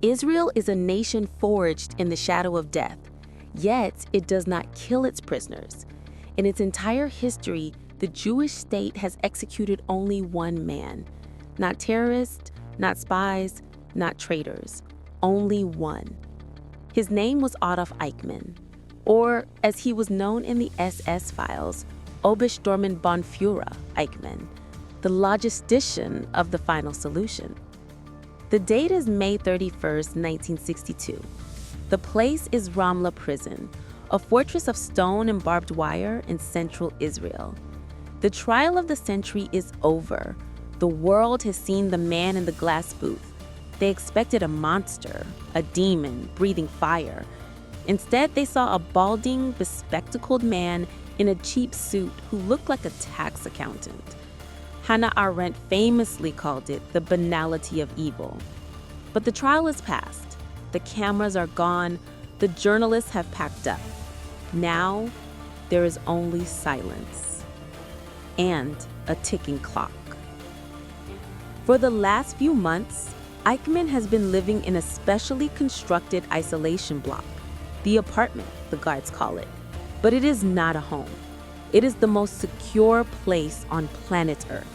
Israel is a nation forged in the shadow of death, yet it does not kill its prisoners. In its entire history, the Jewish state has executed only one man. Not terrorists, not spies, not traitors. Only one. His name was Adolf Eichmann, or as he was known in the SS files, Obersturmbannführer Eichmann, the logistician of the final solution. The date is May 31st, 1962. The place is Ramla Prison, a fortress of stone and barbed wire in central Israel. The trial of the century is over. The world has seen the man in the glass booth. They expected a monster, a demon breathing fire. Instead, they saw a balding, bespectacled man in a cheap suit who looked like a tax accountant. Hannah Arendt famously called it the banality of evil. But the trial is past. The cameras are gone. The journalists have packed up. Now, there is only silence and a ticking clock. For the last few months, Eichmann has been living in a specially constructed isolation block, the apartment, the guards call it. But it is not a home. It is the most secure place on planet Earth.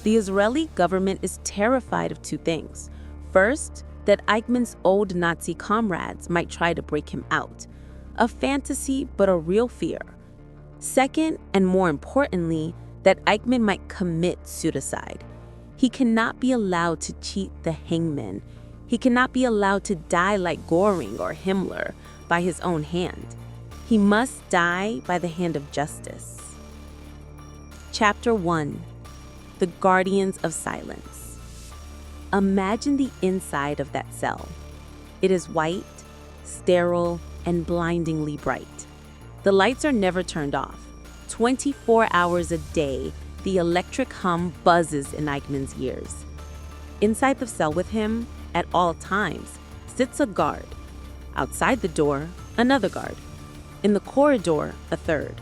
The Israeli government is terrified of two things. First, that Eichmann's old Nazi comrades might try to break him out. A fantasy, but a real fear. Second, and more importantly, that Eichmann might commit suicide. He cannot be allowed to cheat the hangman. He cannot be allowed to die like Göring or Himmler by his own hand. He must die by the hand of justice. Chapter 1. The Guardians of Silence. Imagine the inside of that cell. It is white, sterile, and blindingly bright. The lights are never turned off. 24 hours a day, the electric hum buzzes in Eichmann's ears. Inside the cell with him, at all times, sits a guard. Outside the door, another guard. In the corridor, a third.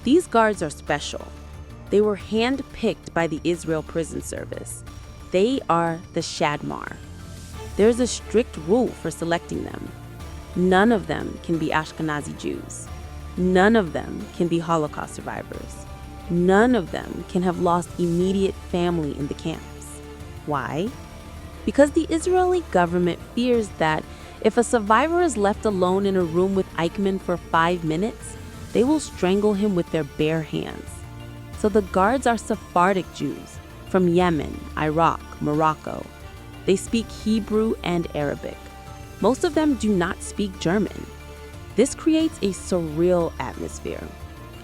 These guards are special. They were hand-picked by the Israel Prison Service. They are the Shadmar. There's a strict rule for selecting them. None of them can be Ashkenazi Jews. None of them can be Holocaust survivors. None of them can have lost immediate family in the camps. Why? Because the Israeli government fears that if a survivor is left alone in a room with Eichmann for 5 minutes, they will strangle him with their bare hands. So the guards are Sephardic Jews from Yemen, Iraq, Morocco. They speak Hebrew and Arabic. Most of them do not speak German. This creates a surreal atmosphere.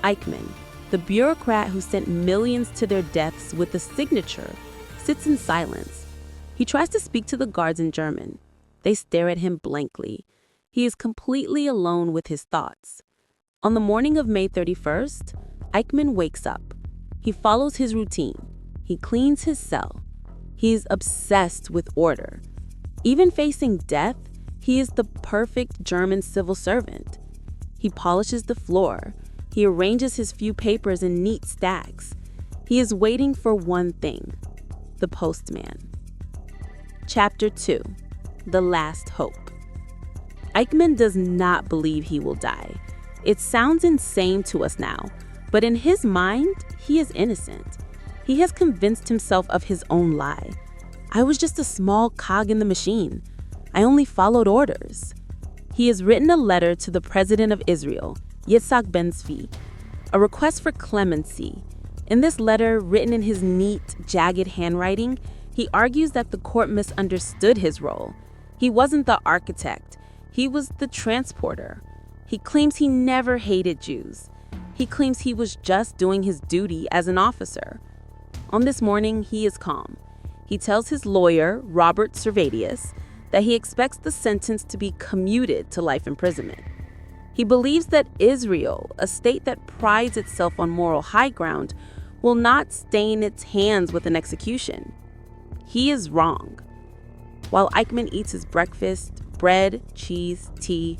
Eichmann, the bureaucrat who sent millions to their deaths with a signature, sits in silence. He tries to speak to the guards in German. They stare at him blankly. He is completely alone with his thoughts. On the morning of May 31st, Eichmann wakes up. He follows his routine. He cleans his cell. He is obsessed with order. Even facing death, he is the perfect German civil servant. He polishes the floor. He arranges his few papers in neat stacks. He is waiting for one thing: the postman. Chapter 2. The Last Hope. Eichmann does not believe he will die. It sounds insane to us now, but in his mind, he is innocent. He has convinced himself of his own lie. I was just a small cog in the machine. I only followed orders. He has written a letter to the president of Israel, Yitzhak Ben-Zvi, a request for clemency. In this letter, written in his neat, jagged handwriting, he argues that the court misunderstood his role. He wasn't the architect. He was the transporter. He claims he never hated Jews. He claims he was just doing his duty as an officer. On this morning, he is calm. He tells his lawyer, Robert Servatius, that he expects the sentence to be commuted to life imprisonment. He believes that Israel, a state that prides itself on moral high ground, will not stain its hands with an execution. He is wrong. While Eichmann eats his breakfast, bread, cheese, tea,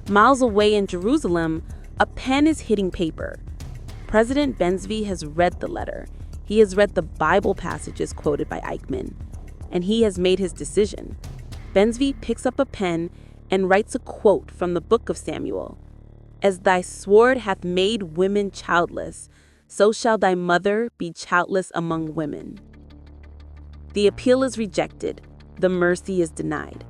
miles away in Jerusalem, a pen is hitting paper. President Ben-Zvi has read the letter. He has read the Bible passages quoted by Eichmann, and he has made his decision. Ben-Zvi picks up a pen and writes a quote from the book of Samuel. "As thy sword hath made women childless, so shall thy mother be childless among women." The appeal is rejected. The mercy is denied.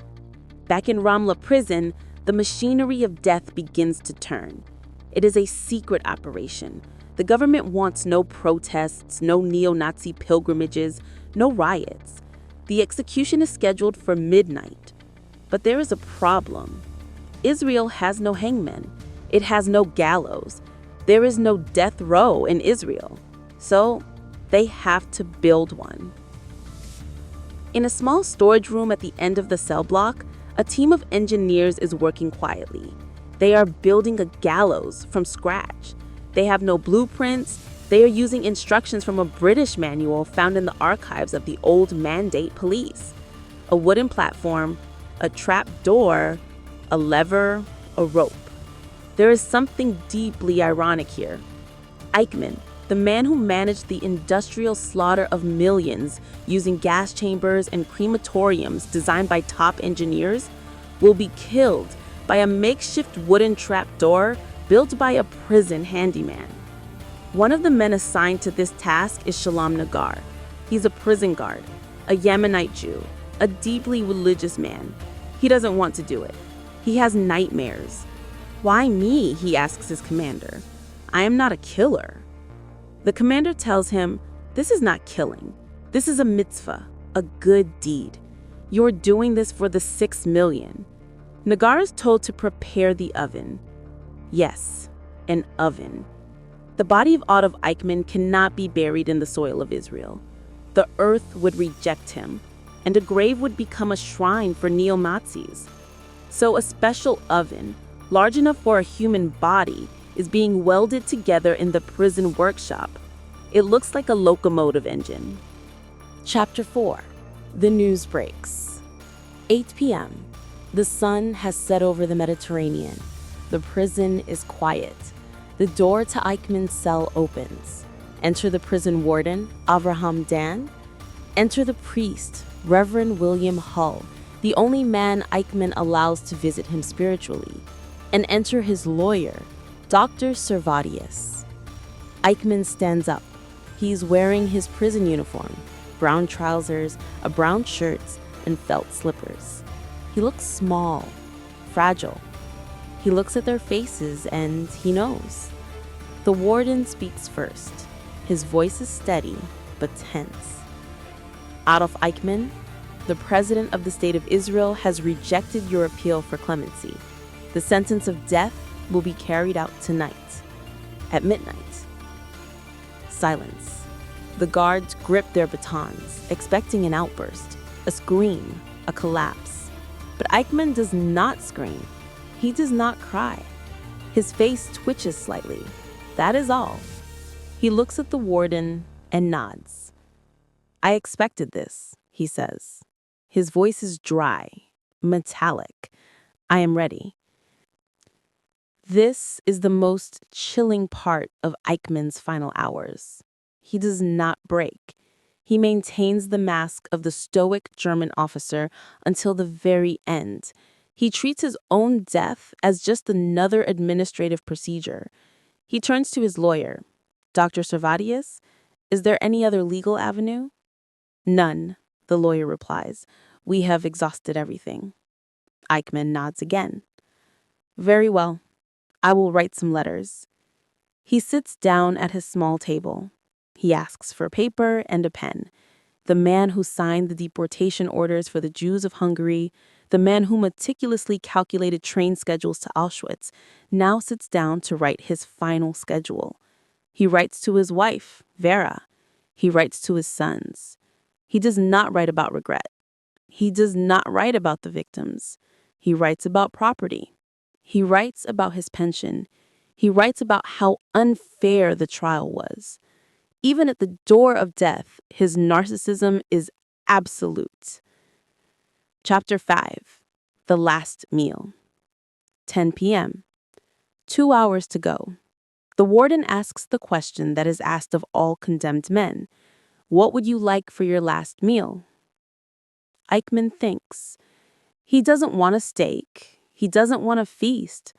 Back in Ramla Prison, the machinery of death begins to turn. It is a secret operation. The government wants no protests, no neo-Nazi pilgrimages, no riots. The execution is scheduled for midnight. But there is a problem. Israel has no hangmen. It has no gallows. There is no death row in Israel. So they have to build one. In a small storage room at the end of the cell block, a team of engineers is working quietly. They are building a gallows from scratch. They have no blueprints. They are using instructions from a British manual found in the archives of the old Mandate police. A wooden platform, a trapdoor, a lever, a rope. There is something deeply ironic here. Eichmann, the man who managed the industrial slaughter of millions using gas chambers and crematoriums designed by top engineers, will be killed by a makeshift wooden trapdoor built by a prison handyman. One of the men assigned to this task is Shalom Nagar. He's a prison guard, a Yemenite Jew, a deeply religious man. He doesn't want to do it. He has nightmares. "Why me?" he asks his commander. "I am not a killer." The commander tells him, "This is not killing. This is a mitzvah, a good deed. You're doing this for the 6 million. Nagar is told to prepare the oven. Yes, an oven. The body of Adolf Eichmann cannot be buried in the soil of Israel. The earth would reject him, and a grave would become a shrine for neo-Nazis. So a special oven, large enough for a human body, is being welded together in the prison workshop. It looks like a locomotive engine." Chapter 4. The news breaks. 8 p.m. The sun has set over the Mediterranean. The prison is quiet. The door to Eichmann's cell opens. Enter the prison warden, Avraham Dan. Enter the priest, Reverend William Hull, the only man Eichmann allows to visit him spiritually. And enter his lawyer, Dr. Servatius. Eichmann stands up. He's wearing his prison uniform, brown trousers, a brown shirt, and felt slippers. He looks small, fragile. He looks at their faces and he knows. The warden speaks first. His voice is steady, but tense. "Adolf Eichmann, the president of the state of Israel, has rejected your appeal for clemency. The sentence of death will be carried out tonight, at midnight." Silence. The guards grip their batons, expecting an outburst, a scream, a collapse. But Eichmann does not scream. He does not cry. His face twitches slightly. That is all. He looks at the warden and nods. "I expected this," he says. His voice is dry, metallic. "I am ready." This is the most chilling part of Eichmann's final hours. He does not break. He maintains the mask of the stoic German officer until the very end. He treats his own death as just another administrative procedure. He turns to his lawyer, Dr. Servatius. "Is there any other legal avenue?" "None," the lawyer replies. "We have exhausted everything." Eichmann nods again. "Very well. I will write some letters." He sits down at his small table. He asks for paper and a pen. The man who signed the deportation orders for the Jews of Hungary, the man who meticulously calculated train schedules to Auschwitz, now sits down to write his final schedule. He writes to his wife, Vera. He writes to his sons. He does not write about regret. He does not write about the victims. He writes about property. He writes about his pension. He writes about how unfair the trial was. Even at the door of death, his narcissism is absolute. Chapter 5. The Last Meal. 10 p.m. 2 hours to go. The warden asks the question that is asked of all condemned men. "What would you like for your last meal?" Eichmann thinks. He doesn't want a steak. He doesn't want a feast.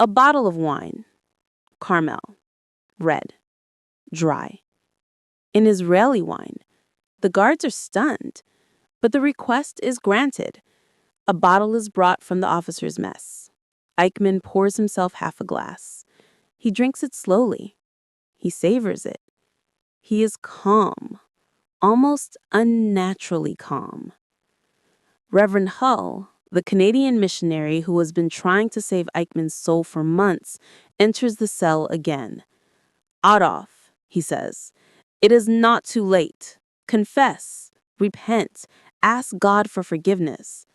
A bottle of wine. Carmel. Red. Dry. An Israeli wine. The guards are stunned, but the request is granted. A bottle is brought from the officer's mess. Eichmann pours himself half a glass. He drinks it slowly. He savors it. He is calm, almost unnaturally calm. Reverend Hull, the Canadian missionary who has been trying to save Eichmann's soul for months, enters the cell again. "Adolf," he says, "it is not too late. Confess, repent, ask God for forgiveness."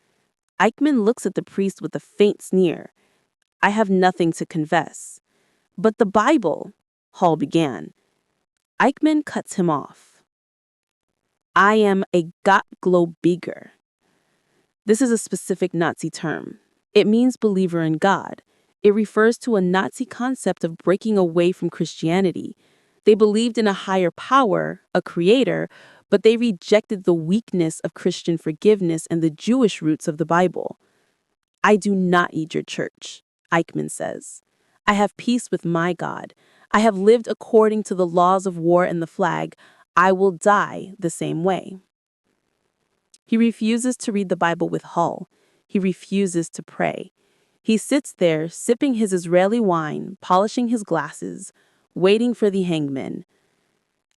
Eichmann looks at the priest with a faint sneer. "I have nothing to confess." "But the Bible," Hull began. Eichmann cuts him off. "I am a Gottgläubiger." This is a specific Nazi term. It means believer in God. It refers to a Nazi concept of breaking away from Christianity. They believed in a higher power, a creator, but they rejected the weakness of Christian forgiveness and the Jewish roots of the Bible. "I do not eat your church," Eichmann says. "I have peace with my God. I have lived according to the laws of war and the flag. I will die the same way." He refuses to read the Bible with Hull. He refuses to pray. He sits there, sipping his Israeli wine, polishing his glasses, waiting for the hangman.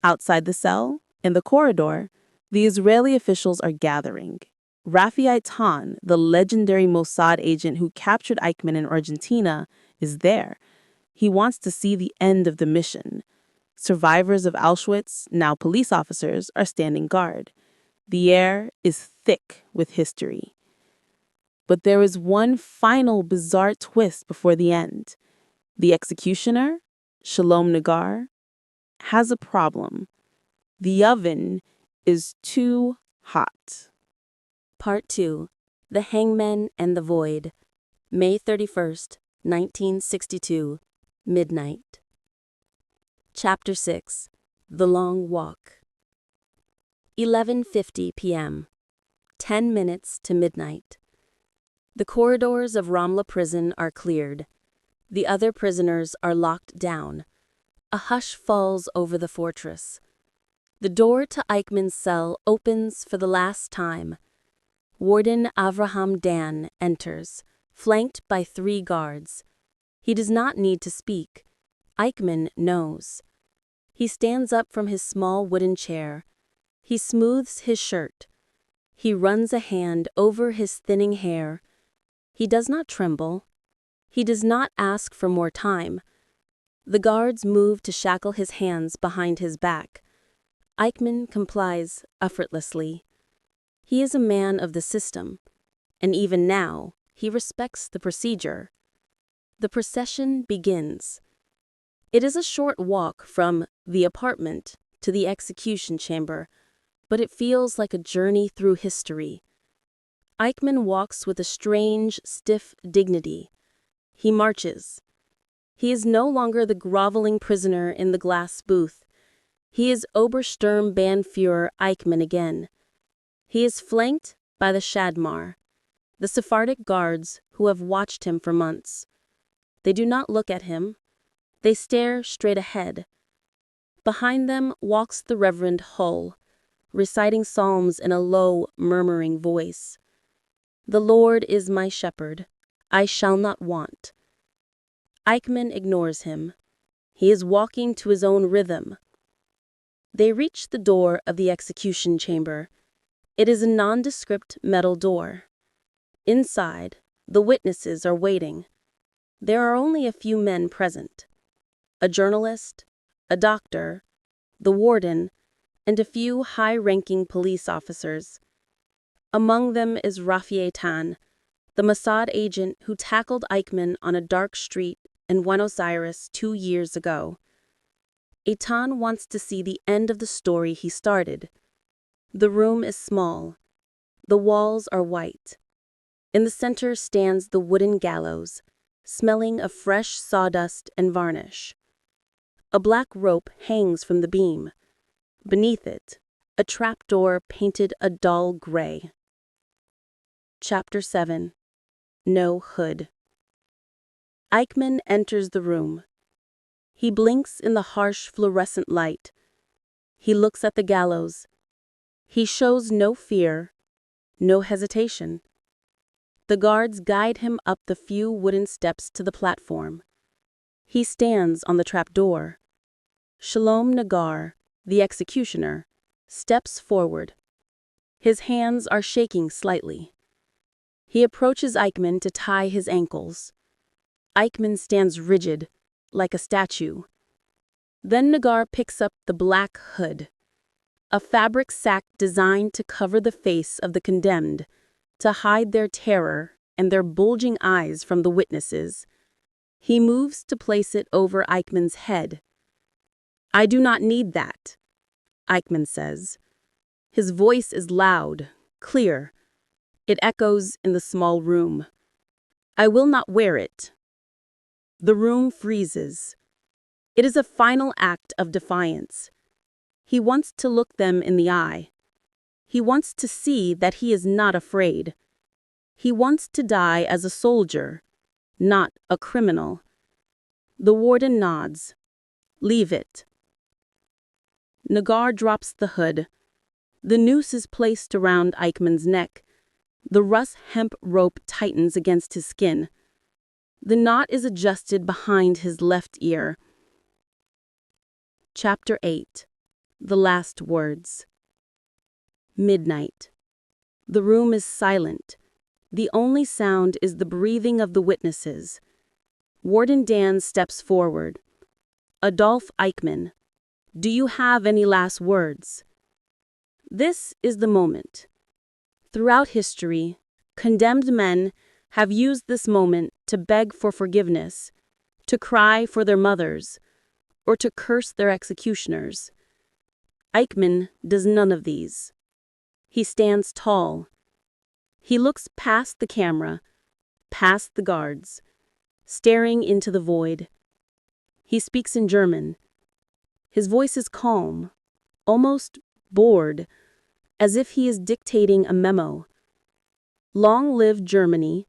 Outside the cell, in the corridor, the Israeli officials are gathering. Raphael Tan, the legendary Mossad agent who captured Eichmann in Argentina, is there. He wants to see the end of the mission. Survivors of Auschwitz, now police officers, are standing guard. The air is thick with history. But there is one final bizarre twist before the end. The executioner, Shalom Nagar, has a problem. The oven is too hot. Part 2. The Hangman and the Void. May 31st, 1962. Midnight. Chapter 6. The Long Walk. 11:50 p.m. 10 minutes to midnight. The corridors of Ramla Prison are cleared. The other prisoners are locked down. A hush falls over the fortress. The door to Eichmann's cell opens for the last time. Warden Avraham Dan enters, flanked by 3 guards. He does not need to speak. Eichmann knows. He stands up from his small wooden chair. He smooths his shirt. He runs a hand over his thinning hair. He does not tremble. He does not ask for more time. The guards move to shackle his hands behind his back. Eichmann complies effortlessly. He is a man of the system, and even now, he respects the procedure. The procession begins. It is a short walk from the apartment to the execution chamber, but it feels like a journey through history. Eichmann walks with a strange, stiff dignity. He marches. He is no longer the groveling prisoner in the glass booth. He is Obersturmbannführer Eichmann again. He is flanked by the Shadmar, the Sephardic guards who have watched him for months. They do not look at him. They stare straight ahead. Behind them walks the Reverend Hull, reciting psalms in a low, murmuring voice. "The Lord is my shepherd. I shall not want." Eichmann ignores him. He is walking to his own rhythm. They reach the door of the execution chamber. It is a nondescript metal door. Inside, the witnesses are waiting. There are only a few men present. A journalist, a doctor, the warden, and a few high-ranking police officers. Among them is Raphael Tan, the Mossad agent who tackled Eichmann on a dark street in Buenos Aires 2 years ago. Eitan wants to see the end of the story he started. The room is small. The walls are white. In the center stands the wooden gallows, smelling of fresh sawdust and varnish. A black rope hangs from the beam. Beneath it, a trapdoor painted a dull gray. Chapter 7. No Hood. Eichmann enters the room. He blinks in the harsh fluorescent light. He looks at the gallows. He shows no fear, no hesitation. The guards guide him up the few wooden steps to the platform. He stands on the trapdoor. Shalom Nagar, the executioner, steps forward. His hands are shaking slightly. He approaches Eichmann to tie his ankles. Eichmann stands rigid, like a statue. Then Nagar picks up the black hood, a fabric sack designed to cover the face of the condemned, to hide their terror and their bulging eyes from the witnesses. He moves to place it over Eichmann's head. "I do not need that," Eichmann says. His voice is loud, clear. It echoes in the small room. "I will not wear it." The room freezes. It is a final act of defiance. He wants to look them in the eye. He wants to see that he is not afraid. He wants to die as a soldier, not a criminal. The warden nods. "Leave it." Nagar drops the hood. The noose is placed around Eichmann's neck. The Russ hemp rope tightens against his skin. The knot is adjusted behind his left ear. Chapter 8. The Last Words. Midnight. The room is silent. The only sound is the breathing of the witnesses. Warden Dan steps forward. "Adolf Eichmann, do you have any last words?" This is the moment. Throughout history, condemned men have used this moment to beg for forgiveness, to cry for their mothers, or to curse their executioners. Eichmann does none of these. He stands tall. He looks past the camera, past the guards, staring into the void. He speaks in German. His voice is calm, almost bored, as if he is dictating a memo. Long live Germany.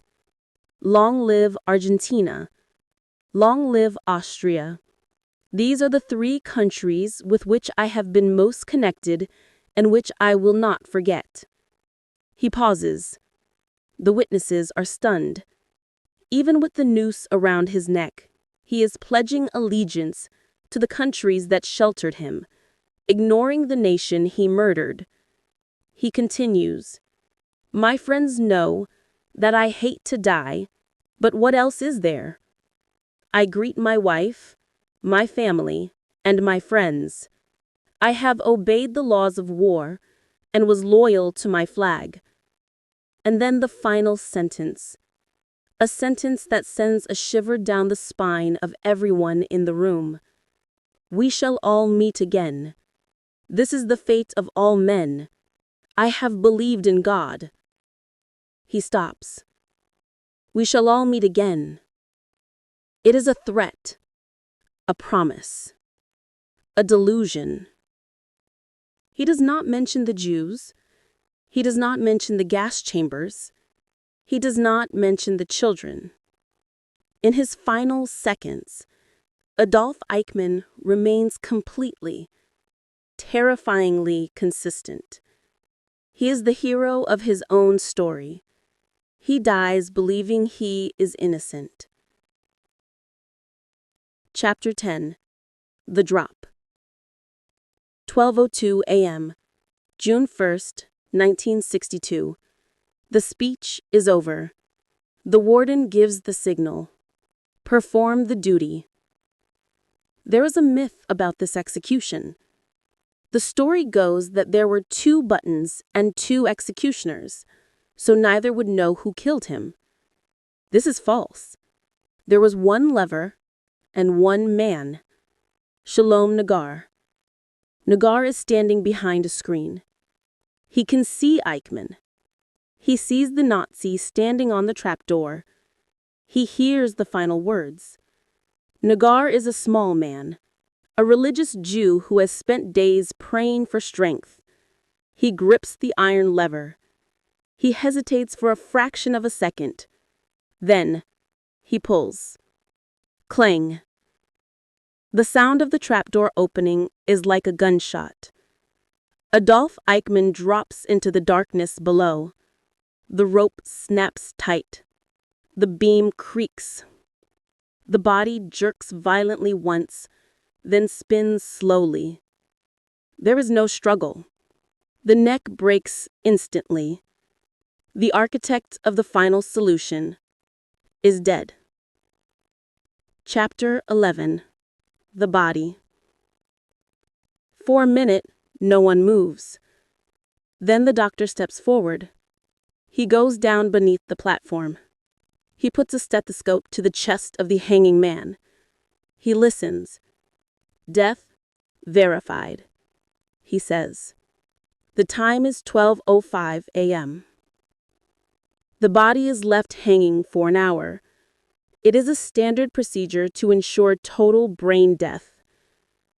Long live Argentina. Long live Austria. These are the three countries with which I have been most connected and which I will not forget. He pauses. The witnesses are stunned. Even with the noose around his neck, he is pledging allegiance to the countries that sheltered him, ignoring the nation he murdered. He continues, "My friends know that I hate to die, but what else is there? I greet my wife, my family, and my friends. I have obeyed the laws of war and was loyal to my flag." And then the final sentence, a sentence that sends a shiver down the spine of everyone in the room. "We shall all meet again. This is the fate of all men. I have believed in God." He stops. "We shall all meet again." It is a threat, a promise, a delusion. He does not mention the Jews. He does not mention the gas chambers. He does not mention the children. In his final seconds, Adolf Eichmann remains completely, terrifyingly consistent. He is the hero of his own story. He dies believing he is innocent. Chapter 10. The Drop. 12:02 a.m., June 1st, 1962. The speech is over. The warden gives the signal. Perform the duty. There is a myth about this execution. The story goes that there were 2 buttons and 2 executioners, so neither would know who killed him. This is false. There was 1 lever and 1 man. Shalom Nagar. Nagar is standing behind a screen. He can see Eichmann. He sees the Nazi standing on the trapdoor. He hears the final words. Nagar is a small man, a religious Jew who has spent days praying for strength. He grips the iron lever. He hesitates for a fraction of a second. Then, he pulls. Clang. The sound of the trapdoor opening is like a gunshot. Adolf Eichmann drops into the darkness below. The rope snaps tight. The beam creaks. The body jerks violently once, then spins slowly. There is no struggle. The neck breaks instantly. The architect of the final solution is dead. Chapter 11. The Body. For a minute, no one moves. Then the doctor steps forward. He goes down beneath the platform. He puts a stethoscope to the chest of the hanging man. He listens. Death verified, he says. The time is 12:05 a.m. The body is left hanging for an hour. It is a standard procedure to ensure total brain death.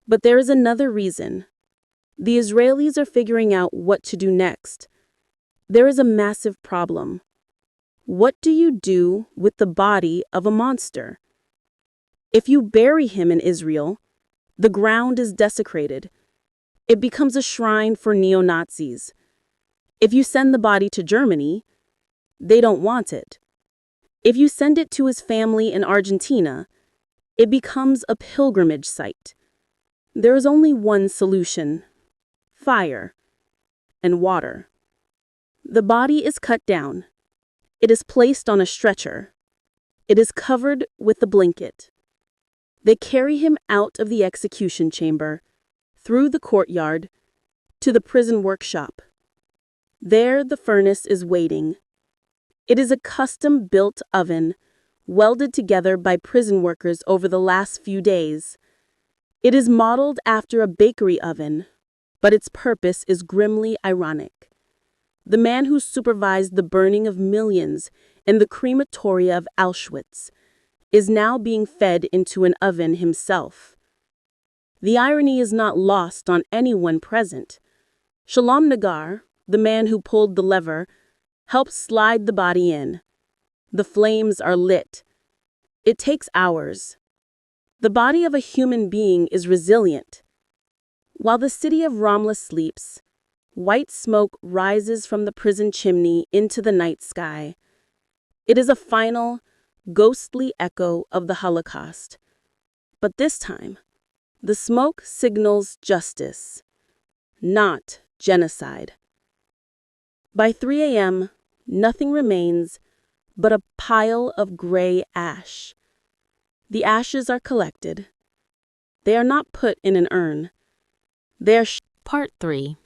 But there is another reason. The Israelis are figuring out what to do next. There is a massive problem. What do you do with the body of a monster? If you bury him in Israel, the ground is desecrated. It becomes a shrine for neo-Nazis. If you send the body to Germany, they don't want it. If you send it to his family in Argentina, it becomes a pilgrimage site. There is only one solution: fire and water. The body is cut down. It is placed on a stretcher. It is covered with a blanket. They carry him out of the execution chamber, through the courtyard, to the prison workshop. There the furnace is waiting. It is a custom-built oven, welded together by prison workers over the last few days. It is modeled after a bakery oven, but its purpose is grimly ironic. The man who supervised the burning of millions in the crematoria of Auschwitz is now being fed into an oven himself. The irony is not lost on anyone present. Shalom Nagar, the man who pulled the lever, helps slide the body in. The flames are lit. It takes hours. The body of a human being is resilient. While the city of Ramla sleeps, white smoke rises from the prison chimney into the night sky. It is a final, ghostly echo of the Holocaust. But this time, the smoke signals justice, not genocide. By 3 a.m., nothing remains but a pile of gray ash. The ashes are collected. They are not put in an urn. They are Part 3.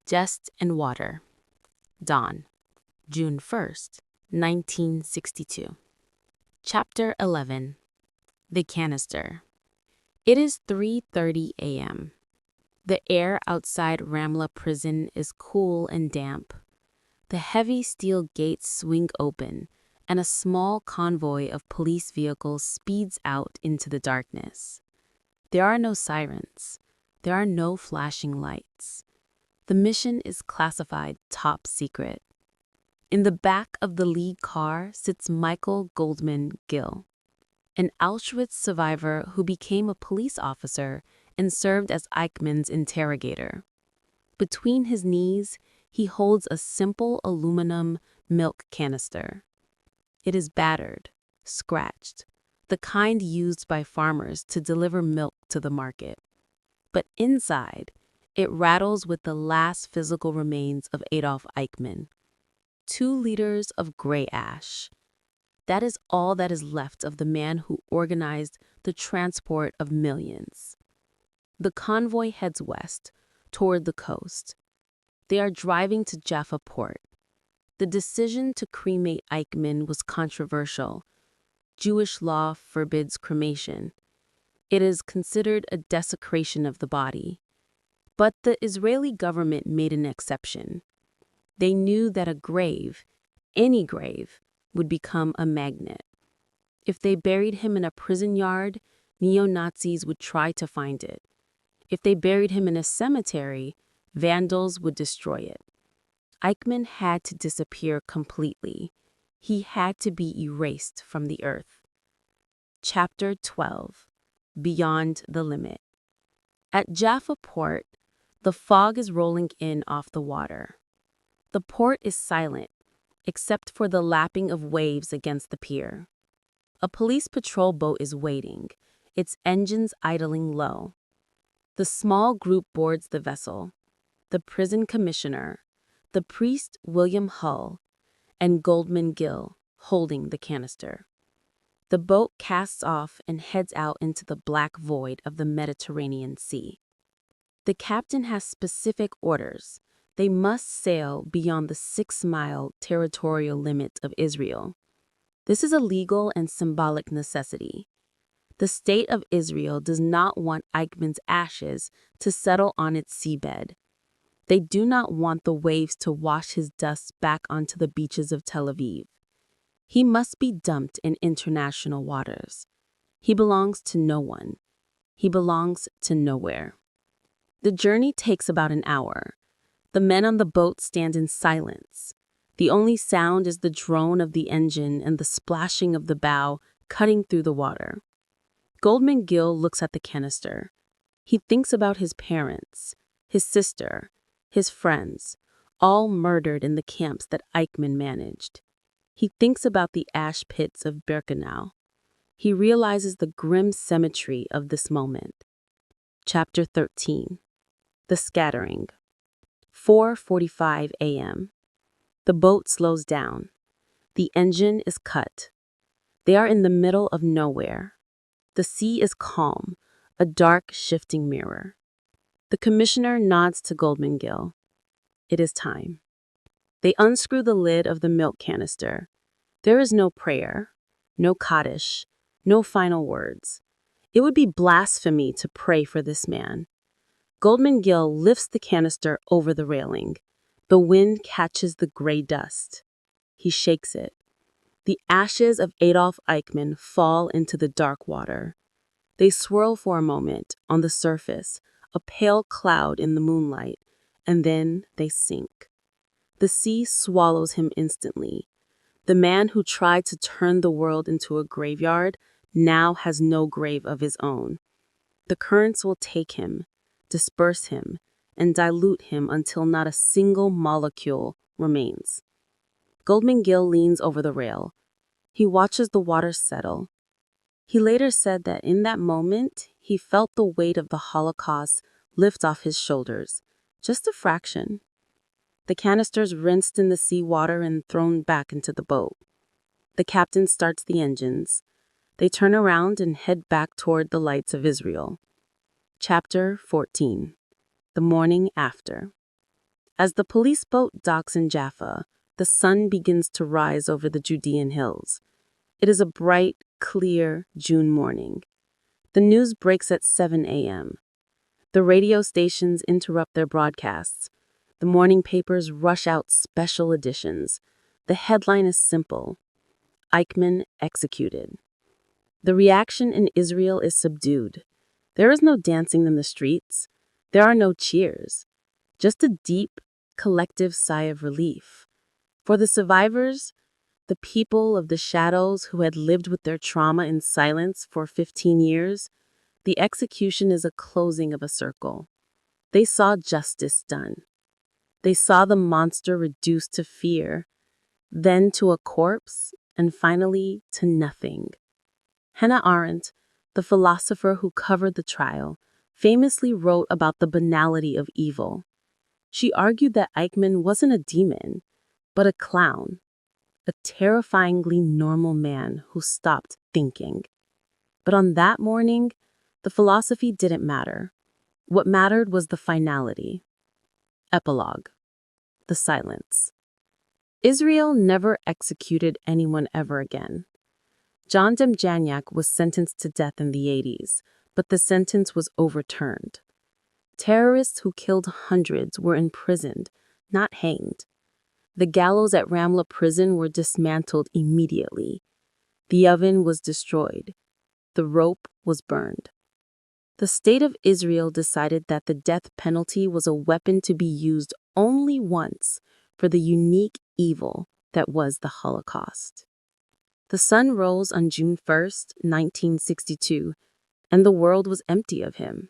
Jest and Water. Dawn, June 1st, 1962. Chapter 11. The Canister. It is 3:30 a.m. The air outside Ramla Prison is cool and damp. The heavy steel gates swing open, and a small convoy of police vehicles speeds out into the darkness. There are no sirens. There are no flashing lights. The mission is classified top secret. In the back of the lead car sits Michael Goldman Gill, an Auschwitz survivor who became a police officer and served as Eichmann's interrogator. Between his knees, he holds a simple aluminum milk canister. It is battered, scratched, the kind used by farmers to deliver milk to the market. But inside, it rattles with the last physical remains of Adolf Eichmann. 2 liters of gray ash. That is all that is left of the man who organized the transport of millions. The convoy heads west, toward the coast. They are driving to Jaffa port. The decision to cremate Eichmann was controversial. Jewish law forbids cremation. It is considered a desecration of the body. But the Israeli government made an exception. They knew that a grave, any grave, would become a magnet. If they buried him in a prison yard, neo-Nazis would try to find it. If they buried him in a cemetery, vandals would destroy it. Eichmann had to disappear completely. He had to be erased from the earth. Chapter 12. Beyond the Limit. At Jaffa Port, the fog is rolling in off the water. The port is silent, except for the lapping of waves against the pier. A police patrol boat is waiting, its engines idling low. The small group boards the vessel: the prison commissioner, the priest William Hull, and Goldman Gill, holding the canister. The boat casts off and heads out into the black void of the Mediterranean Sea. The captain has specific orders. They must sail beyond the 6-mile territorial limit of Israel. This is a legal and symbolic necessity. The state of Israel does not want Eichmann's ashes to settle on its seabed. They do not want the waves to wash his dust back onto the beaches of Tel Aviv. He must be dumped in international waters. He belongs to no one. He belongs to nowhere. The journey takes about an hour. The men on the boat stand in silence. The only sound is the drone of the engine and the splashing of the bow cutting through the water. Goldman Gill looks at the canister. He thinks about his parents, his sister, his friends, all murdered in the camps that Eichmann managed. He thinks about the ash pits of Birkenau. He realizes the grim symmetry of this moment. Chapter 13. The Scattering. 4:45 a.m. The boat slows down. The engine is cut. They are in the middle of nowhere. The sea is calm, a dark, shifting mirror. The commissioner nods to Goldman Gill. It is time. They unscrew the lid of the milk canister. There is no prayer, no Kaddish, no final words. It would be blasphemy to pray for this man. Goldman Gill lifts the canister over the railing. The wind catches the gray dust. He shakes it. The ashes of Adolf Eichmann fall into the dark water. They swirl for a moment on the surface, a pale cloud in the moonlight, and then they sink. The sea swallows him instantly. The man who tried to turn the world into a graveyard now has no grave of his own. The currents will take him, disperse him, and dilute him until not a single molecule remains. Goldman Gill leans over the rail. He watches the water settle. He later said that in that moment, he felt the weight of the Holocaust lift off his shoulders, just a fraction. The canisters rinsed in the seawater and thrown back into the boat. The captain starts the engines. They turn around and head back toward the lights of Israel. Chapter 14. The Morning After. As the police boat docks in Jaffa, the sun begins to rise over the Judean hills. It is a bright, clear June morning. The news breaks at 7 a.m. The radio stations interrupt their broadcasts. The morning papers rush out special editions. The headline is simple: Eichmann executed. The reaction in Israel is subdued. There is no dancing in the streets. There are no cheers. Just a deep, collective sigh of relief. For the survivors, the people of the shadows who had lived with their trauma in silence for 15 years, the execution is a closing of a circle. They saw justice done. They saw the monster reduced to fear, then to a corpse, and finally to nothing. Hannah Arendt, the philosopher who covered the trial, famously wrote about the banality of evil. She argued that Eichmann wasn't a demon, but a clown, a terrifyingly normal man who stopped thinking. But on that morning, the philosophy didn't matter. What mattered was the finality. Epilogue. The silence. Israel never executed anyone ever again. John Demjanjuk was sentenced to death in the 80s, but the sentence was overturned. Terrorists who killed hundreds were imprisoned, not hanged. The gallows at Ramla Prison were dismantled immediately. The oven was destroyed. The rope was burned. The state of Israel decided that the death penalty was a weapon to be used only once, for the unique evil that was the Holocaust. The sun rose on June 1st, 1962, and the world was empty of him.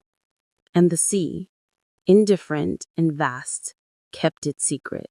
And the sea, indifferent and vast, kept its secret.